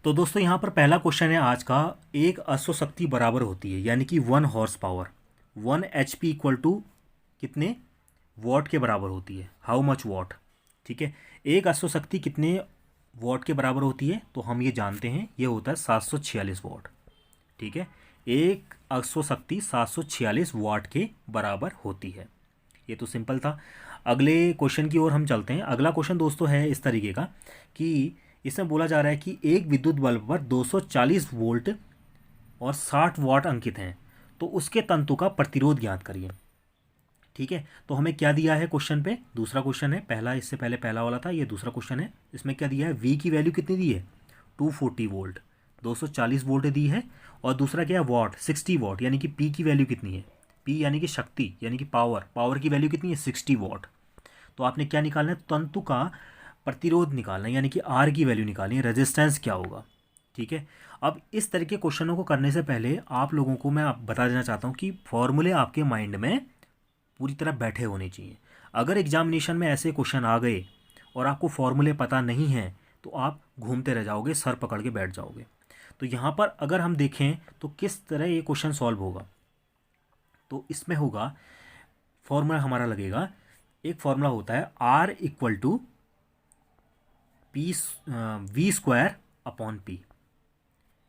तो दोस्तों यहाँ पर पहला क्वेश्चन है आज का। एक अश्व शक्ति बराबर होती है यानी कि 1 horse power 1 HP equal to कितने वॉट के बराबर होती है, हाउ मच वॉट। ठीक है, एक अश्व शक्ति कितने वॉट के बराबर होती है, तो हम ये जानते हैं ये होता है 746 वॉट। ठीक है, एक अश्व शक्ति 746 वाट के बराबर होती है। ये तो सिंपल था। अगले क्वेश्चन की ओर हम चलते हैं। अगला क्वेश्चन दोस्तों है इस तरीके का कि इसमें बोला जा रहा है कि एक विद्युत बल्ब पर 240 वोल्ट और 60 वाट अंकित हैं, तो उसके तंतु का प्रतिरोध ज्ञात करिए। ठीक है, तो हमें क्या दिया है क्वेश्चन पे, दूसरा क्वेश्चन है, पहला इससे पहले पहला वाला था, ये दूसरा क्वेश्चन है। इसमें क्या दिया है, वी की वैल्यू कितनी दी है, 240 वोल्ट, 240 वोल्ट दी है। और दूसरा क्या है, वॉट 60 वॉट, यानी कि पी की वैल्यू कितनी है, पी यानी कि शक्ति यानी कि पावर, पावर की वैल्यू कितनी है 60 वॉट। तो आपने क्या निकालना है, तंतु का प्रतिरोध निकालना है, यानी कि आर की वैल्यू निकालनी है, रेजिस्टेंस क्या होगा। ठीक है, अब इस तरह के क्वेश्चनों को करने से पहले आप लोगों को मैं बता देना चाहता हूँ कि फॉर्मूले आपके माइंड में पूरी तरह बैठे होने चाहिए। अगर एग्जामिनेशन में ऐसे क्वेश्चन आ गए और आपको फॉर्मूले पता नहीं हैं तो आप घूमते रह जाओगे, सर पकड़ के बैठ जाओगे। तो यहाँ पर अगर हम देखें तो किस तरह ये क्वेश्चन सॉल्व होगा, तो इसमें होगा फॉर्मूला हमारा लगेगा, एक फॉर्मूला होता है R equal to P V square upon P.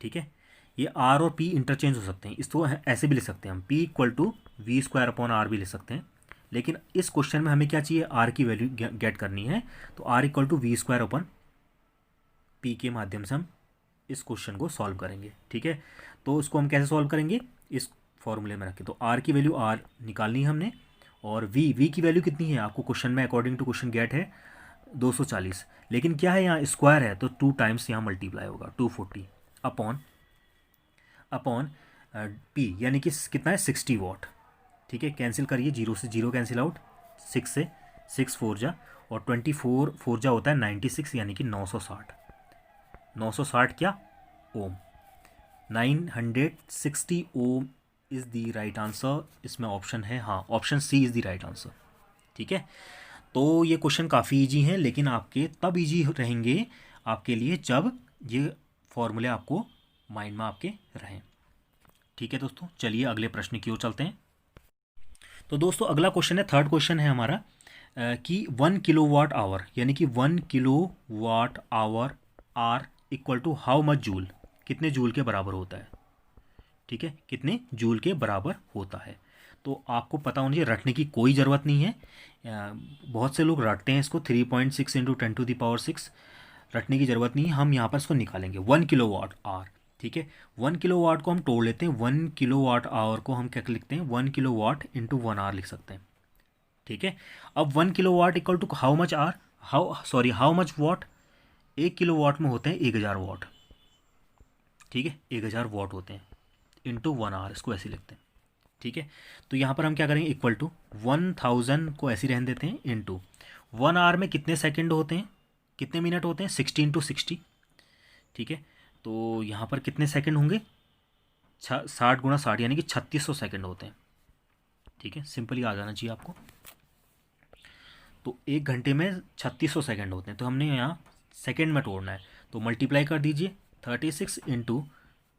ठीक है, ये आर और पी इंटरचेंज हो सकते हैं, इसको ऐसे भी लिख सकते हैं हम, P equal to V square upon R भी लिख सकते हैं। लेकिन इस क्वेश्चन में हमें क्या चाहिए, आर की वैल्यू गेट करनी है, तो R equal to V square upon P के माध्यम से हम इस क्वेश्चन को सॉल्व करेंगे। ठीक है, तो इसको हम कैसे सॉल्व करेंगे, इस फॉर्मूले में रखें। तो आर की वैल्यू आर निकालनी है हमने, और वी की वैल्यू कितनी है आपको क्वेश्चन में, अकॉर्डिंग टू क्वेश्चन गेट है 240, लेकिन क्या है यहाँ स्क्वायर है तो 2 टाइम्स यहाँ मल्टीप्लाई होगा 240 अपॉन पी, यानी कि कितना है 60 वॉट। ठीक है, कैंसिल करिए, 0 से 0 कैंसिल आउट, 6 से 6 4 जा, और 24 4 जा होता है 96, यानी कि 960। 960 क्या, ohm, 960 ohm is the right answer. इसमें ऑप्शन है, हाँ option C is the right answer. ठीक है, तो ये क्वेश्चन काफ़ी इजी हैं, लेकिन आपके तब इजी रहेंगे आपके लिए जब ये फॉर्मूले आपको माइंड में आपके रहें। ठीक है दोस्तों, चलिए अगले प्रश्न की ओर चलते हैं। तो दोस्तों अगला क्वेश्चन है, थर्ड क्वेश्चन है हमारा कि 1 किलोवाट आवर यानी कि 1 kilowatt hour are equal to how much joule, कितने जूल के बराबर होता है। ठीक है, कितने जूल के बराबर होता है। तो आपको पता होना चाहिए, रटने की कोई ज़रूरत नहीं है। बहुत से लोग रटते हैं इसको, 3.6 इंटू 10⁻6, रटने की ज़रूरत नहीं है। हम यहाँ पर इसको निकालेंगे 1 किलोवाट आवर। ठीक है, 1 किलोवाट को हम तोड़ लेते हैं, 1 किलोवाट आवर को हम क्या लिखते हैं, 1 किलोवाट इंटू 1 आवर लिख सकते हैं। ठीक है, अब 1 kilowatt equal to how much are, how much watt, 1 kilowatt में होते हैं 1000 वॉट। ठीक है, 1000 वॉट होते हैं इंटू 1 आवर, इसको ऐसे लिखते हैं। ठीक है, तो यहाँ पर हम क्या करेंगे, इक्वल टू 1000 को ऐसे रहने देते हैं, इंटू 1 आवर में कितने सेकंड होते हैं, कितने मिनट होते हैं, 60 इंटू 60। ठीक है, तो यहाँ पर कितने सेकंड होंगे, 60 गुणा 60 यानी कि 3600 सेकंड होते हैं। ठीक है, सिंपली आ जाना चाहिए आपको। तो 1 घंटे में 3600 सेकंड होते हैं, तो हमने यहाँ सेकंड में तोड़ना है, तो मल्टीप्लाई कर दीजिए 36 इंटू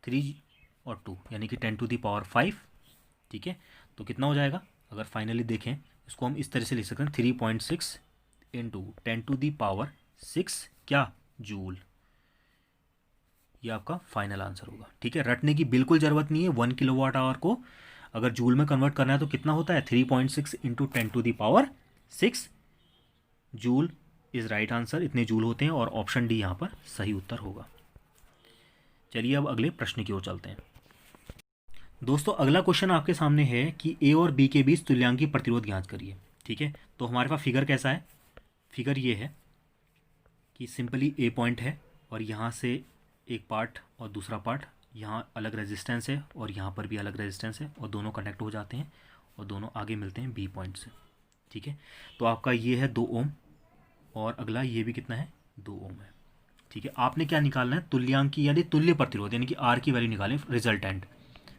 3 और 2 यानी कि 10⁻5। ठीक है, तो कितना हो जाएगा, अगर फाइनली देखें इसको हम इस तरह से लिख सकते हैं, 3.6 इंटू 10⁻6 क्या, जूल। ये आपका फाइनल आंसर होगा। ठीक है, रटने की बिल्कुल ज़रूरत नहीं है। 1 किलोवाट आवर को अगर जूल में कन्वर्ट करना है तो कितना होता है, 3.6 into 10⁻6 joule is right answer, इतने जूल होते हैं, और ऑप्शन डी यहाँ पर सही उत्तर होगा। चलिए अब अगले प्रश्न की ओर चलते हैं। दोस्तों अगला क्वेश्चन आपके सामने है कि ए और बी के बीच तुल्यांकी प्रतिरोध ज्ञात करिए। ठीक है, तो हमारे पास फिगर कैसा है, फिगर ये है कि सिंपली ए पॉइंट है और यहाँ से एक पार्ट और दूसरा पार्ट, यहाँ अलग रेजिस्टेंस है और यहाँ पर भी अलग रेजिस्टेंस है, और दोनों कनेक्ट हो जाते हैं और दोनों आगे मिलते हैं बी पॉइंट से। ठीक है, तो आपका ये है 2 ओम, और अगला ये भी कितना है, 2 ओम है। ठीक है, आपने क्या निकालना है, तुल्यांकी यानी तुल्य प्रतिरोध, यानी कि आर की वैल्यू निकालें, रिजल्टेंट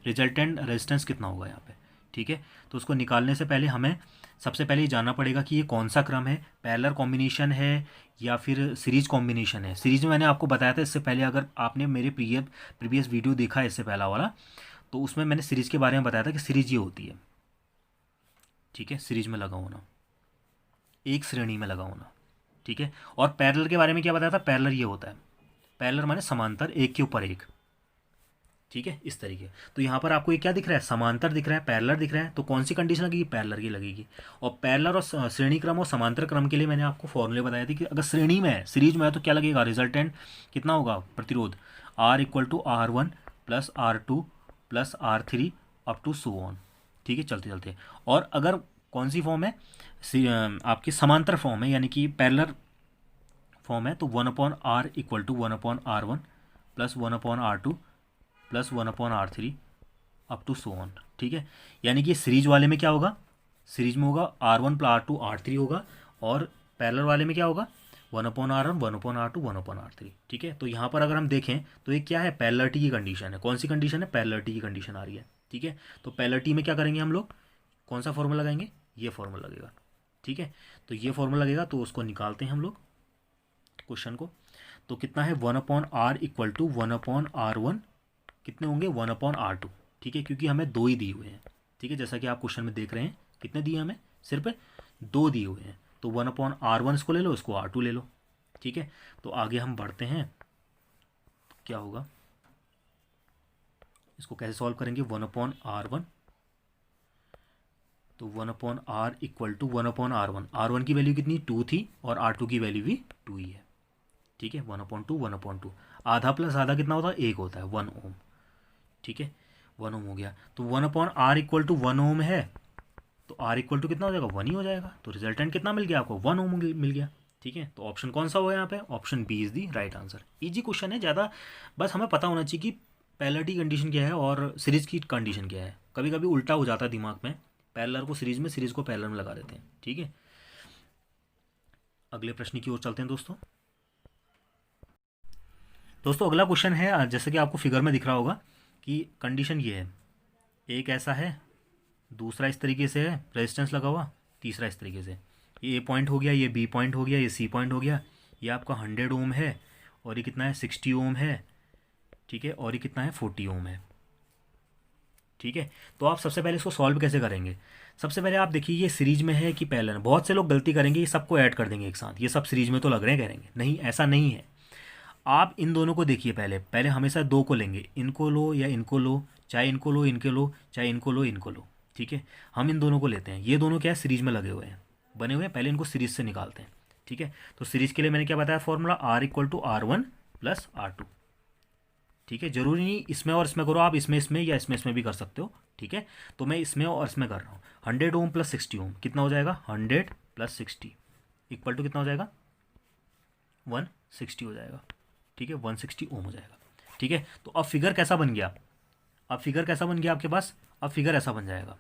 रेजिस्टेंस कितना होगा यहाँ पे। ठीक है, तो उसको निकालने से पहले हमें सबसे पहले ये जानना पड़ेगा कि ये कौन सा क्रम है, पैरेलल कॉम्बिनेशन है या फिर सीरीज कॉम्बिनेशन है। सीरीज में मैंने आपको बताया था इससे पहले, अगर आपने मेरे प्रीवियस वीडियो देखा है इससे पहला वाला, तो उसमें मैंने सीरीज के बारे में बताया था कि सीरीज ये होती है, ठीक है, सीरीज में लगा होना, एक श्रेणी में लगा होना, ठीक है। और पैरेलल के बारे में क्या बताया था, पैरेलल ये होता है, पैरेलल माने समांतर, एक के ऊपर एक, ठीक है, इस तरीके। तो यहाँ पर आपको ये क्या दिख रहा है, समांतर दिख रहा है, पैरेलल दिख रहा है, तो कौन सी कंडीशन लगेगी, पैरेलल की लगेगी। और पैरेलल और श्रेणी क्रम और समांतर क्रम के लिए मैंने आपको फॉर्मूले बताए थे कि अगर श्रेणी में है, सीरीज में है, तो क्या लगेगा, रिजल्टेंट कितना होगा, प्रतिरोध R=R1 + R2 + R3 up to so on, ठीक है, चलते चलते। और अगर कौन सी फॉर्म है, आपकी समांतर फॉर्म है, यानी कि पैरेलल फॉर्म है, तो 1/R = 1/R1 + 1/R2 + 1/R3 up to so on, ठीक है। यानी कि सीरीज वाले में क्या होगा, सीरीज में होगा R1 + R2 R3 होगा, और पैरेलल वाले में क्या होगा, 1/R1 1/R2 1/R3, ठीक है। तो यहाँ पर अगर हम देखें तो ये क्या है, पैरेललिटी की कंडीशन है। कौन सी कंडीशन है, पैरेललिटी की कंडीशन आ रही है, ठीक है। तो पैरेललिटी में क्या करेंगे हम लोग, कौन सा फॉर्मूला लगाएंगे, ये फॉर्मूला लगेगा, ठीक है। तो ये फॉर्मूला लगेगा, तो उसको निकालते हैं हम लोग क्वेश्चन को। तो कितना है, 1/R = 1/R1, कितने होंगे, 1/R2, ठीक है, क्योंकि हमें दो ही दिए हुए हैं, ठीक है। जैसा कि आप क्वेश्चन में देख रहे हैं, कितने दिए हमें, सिर्फ दो दिए हुए हैं। तो 1/R1 इसको ले लो, इसको R2 ले लो, ठीक है। तो आगे हम बढ़ते हैं, तो क्या होगा, इसको कैसे सॉल्व करेंगे, 1/R1, तो 1/R = 1/R1, R1 की वैल्यू कितनी, 2 थी, और R2 की वैल्यू भी 2 ही है, ठीक है। 1/2 1/2, आधा प्लस आधा कितना होता है, 1 होता है, 1 ओम, ठीक है, 1 ओम हो गया। तो 1/R = 1 ओम है, तो R = कितना हो जाएगा, 1 ही हो जाएगा। तो रिजल्टेंट कितना मिल गया आपको, 1 ओम मिल गया, ठीक है। तो ऑप्शन कौन सा हुआ यहाँ पे, option B is the right answer. Easy question है, ज़्यादा बस हमें पता होना चाहिए कि पैरेललिटी कंडीशन क्या है और सीरीज की कंडीशन क्या है। कभी कभी उल्टा हो जाता है दिमाग में, पैरेलल को सीरीज में, सीरीज को पैरेलल में लगा देते हैं, ठीक है। अगले प्रश्न की ओर चलते हैं दोस्तों। अगला क्वेश्चन है, जैसे कि आपको फिगर में दिख रहा होगा कि कंडीशन ये है, एक ऐसा है, दूसरा इस तरीके से है, रेजिस्टेंस लगा हुआ, तीसरा इस तरीके से, ये A पॉइंट हो गया, ये B पॉइंट हो गया, ये C पॉइंट हो गया, ये आपका 100 ओम है, और ये कितना है, 60 ओम है, ठीक है, और ये कितना है, 40 ओम है, ठीक है। तो आप सबसे पहले इसको सॉल्व कैसे करेंगे, सबसे पहले आप देखिए ये सीरीज में है कि पैरेलल में। बहुत से लोग गलती करेंगे, ये सबको ऐड कर देंगे एक साथ, ये सब सीरीज में तो लग रहे हैं, करेंगे नहीं, ऐसा नहीं है। आप इन दोनों को देखिए, पहले पहले हमेशा दो को लेंगे, इनको लो या इनको लो, चाहे इनको लो इनके लो, चाहे इनको लो इनको लो, ठीक है। हम इन दोनों को लेते हैं, ये दोनों क्या है, सीरीज में लगे हुए हैं, बने हुए हैं, पहले इनको सीरीज से निकालते हैं, ठीक है। तो सीरीज के लिए मैंने क्या बताया फॉर्मूला, R = R1 + R2, ठीक है। जरूरी नहीं इसमें और इसमें करो, आप इसमें या इसमें भी कर सकते हो, ठीक है। तो मैं इसमें और इसमें कर रहा हूँ। 100 ओम + 60 ओम कितना हो जाएगा, 100 + 60 = कितना हो जाएगा, 160 हो जाएगा, ठीक है, 160 ओम हो जाएगा, ठीक है। तो अब फिगर कैसा बन गया, अब फिगर कैसा बन गया आपके पास, अब फिगर ऐसा बन जाएगा,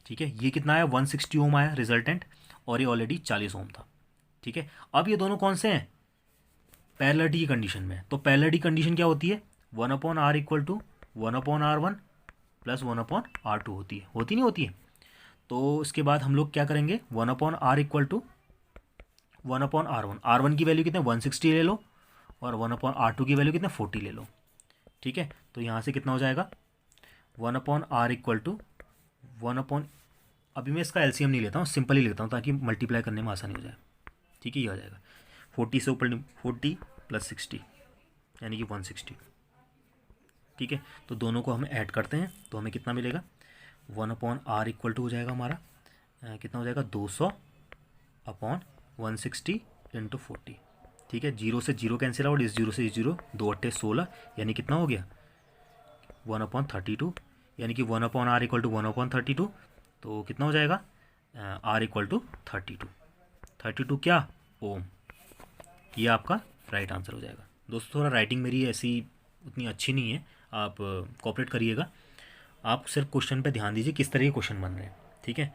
ठीक है। ये कितना आया, 160 ओम आया रिजल्टेंट, और ये ऑलरेडी 40 ओम था, ठीक है। अब ये दोनों कौन से हैं, पैरेललिटी की कंडीशन में। तो पैरेललिटी कंडीशन क्या होती है, 1/R = 1/R1 + 1/R2 होती नहीं होती है। तो इसके बाद हम लोग क्या करेंगे, 1/R = 1/R1, R1 की वैल्यू कितने, 160 ले लो, और 1/R2 की वैल्यू कितने, 40 ले लो, ठीक है। तो यहाँ से कितना हो जाएगा, 1/R = 1 अभी मैं इसका एलसीएम नहीं लेता हूँ, सिंपल ही लेता हूँ ताकि मल्टीप्लाई करने में आसानी हो जाए, ठीक है। ये हो जाएगा 40 से ऊपर 40 + 60 यानी कि 160, ठीक है। तो दोनों को हम ऐड करते हैं, तो हमें कितना मिलेगा, 1/R = हो जाएगा हमारा कितना हो जाएगा, 200/160 × 40, ठीक है। 0 से 0 कैंसिल आउट, इस 0 से इस 0, 2 × 8 = 16, यानी कितना हो गया, 1/32, यानी कि 1/R = 1/32, तो कितना हो जाएगा, R = 32, 32 क्या, ओम। ये आपका राइट आंसर हो जाएगा। दोस्तों थोड़ा राइटिंग मेरी ऐसी उतनी अच्छी नहीं है, आप कोऑपरेट करिएगा, आप सिर्फ क्वेश्चन पे ध्यान दीजिए किस तरह के क्वेश्चन बन रहे हैं, ठीक है।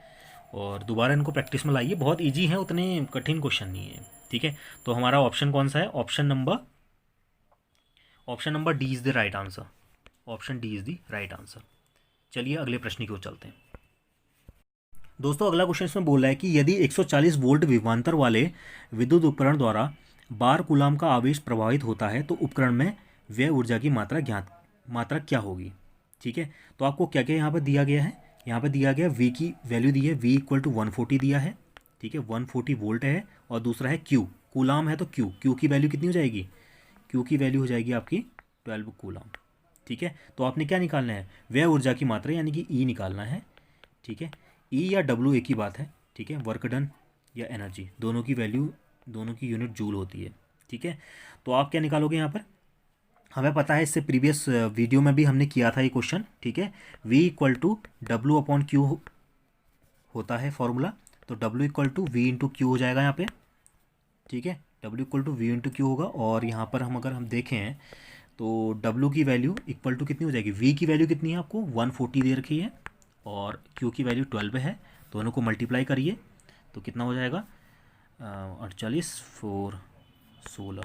और दोबारा इनको प्रैक्टिस में लाइए, बहुत इजी है, उतने कठिन क्वेश्चन नहीं है, ठीक है। तो हमारा ऑप्शन कौन सा है, option number D is the right answer, option D is the right answer, चलिए अगले प्रश्न की ओर चलते हैं। दोस्तों अगला क्वेश्चन इसमें बोल रहा है कि यदि 140 वोल्ट विभवांतर वाले विद्युत उपकरण द्वारा बार कूलाम का आवेश प्रभावित होता है तो उपकरण में व्यय ऊर्जा की मात्रा क्या होगी। ठीक है, तो आपको क्या क्या यहाँ पर दिया गया है, यहाँ पर दिया गया V की वैल्यू दी है, V इक्वल टू 140 दिया है। ठीक है, 140 वोल्ट है, और दूसरा है Q, कूलाम है तो Q की वैल्यू कितनी हो जाएगी, Q की वैल्यू हो जाएगी आपकी 12 कूलाम। ठीक है, तो आपने क्या निकालना है, व्यय ऊर्जा की मात्रा यानी कि E निकालना है। ठीक है, E या W एक ही बात है। ठीक है, वर्क डन या एनर्जी, दोनों की वैल्यू, दोनों की यूनिट जूल होती है। ठीक है, तो आप क्या निकालोगे यहाँ पर, हमें पता है इससे प्रीवियस वीडियो में भी हमने किया था ये क्वेश्चन। ठीक है, V equal to W upon Q होता है फॉर्मूला, तो W equal to V into Q हो जाएगा यहाँ पे। ठीक है, W equal to V into Q होगा, और यहाँ पर अगर हम देखें तो W की वैल्यू इक्वल टू कितनी हो जाएगी, V की वैल्यू कितनी है आपको 140 दे रखी है, और Q की वैल्यू 12 है, दोनों को मल्टीप्लाई करिए तो कितना हो जाएगा 48 4 16।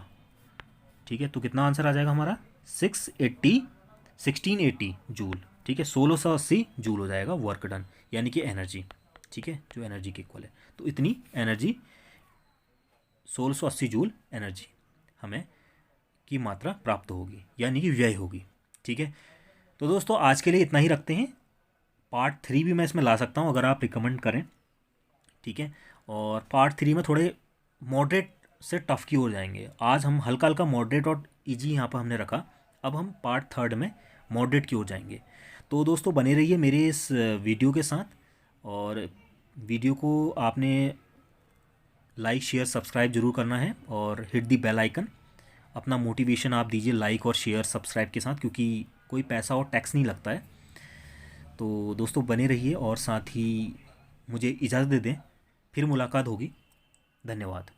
ठीक है, तो कितना आंसर आ जाएगा हमारा 1680 जूल। ठीक है, 1680 जूल हो जाएगा वर्क डन यानी कि एनर्जी। ठीक है, जो एनर्जी के इक्वल है, तो इतनी एनर्जी 1680 जूल एनर्जी हमें की मात्रा प्राप्त होगी यानी कि व्यय होगी। ठीक है, तो दोस्तों आज के लिए इतना ही रखते हैं। पार्ट 3 भी मैं इसमें ला सकता हूँ अगर आप रिकमेंड करें। ठीक है, और पार्ट 3 में थोड़े मॉडरेट से टफ की ओर जाएंगे। आज हम हल्का हल्का मॉडरेट और इजी यहाँ पर हमने रखा, अब हम पार्ट 3 में मॉडरेट की ओर जाएंगे। तो दोस्तों बने रहिए मेरे इस वीडियो के साथ, और वीडियो को आपने लाइक शेयर सब्सक्राइब जरूर करना है, और हिट दी बेल आइकन। अपना मोटिवेशन आप दीजिए लाइक और शेयर सब्सक्राइब के साथ, क्योंकि कोई पैसा और टैक्स नहीं लगता है। तो दोस्तों बने रहिए, और साथ ही मुझे इजाज़त दे दें, फिर मुलाकात होगी। धन्यवाद।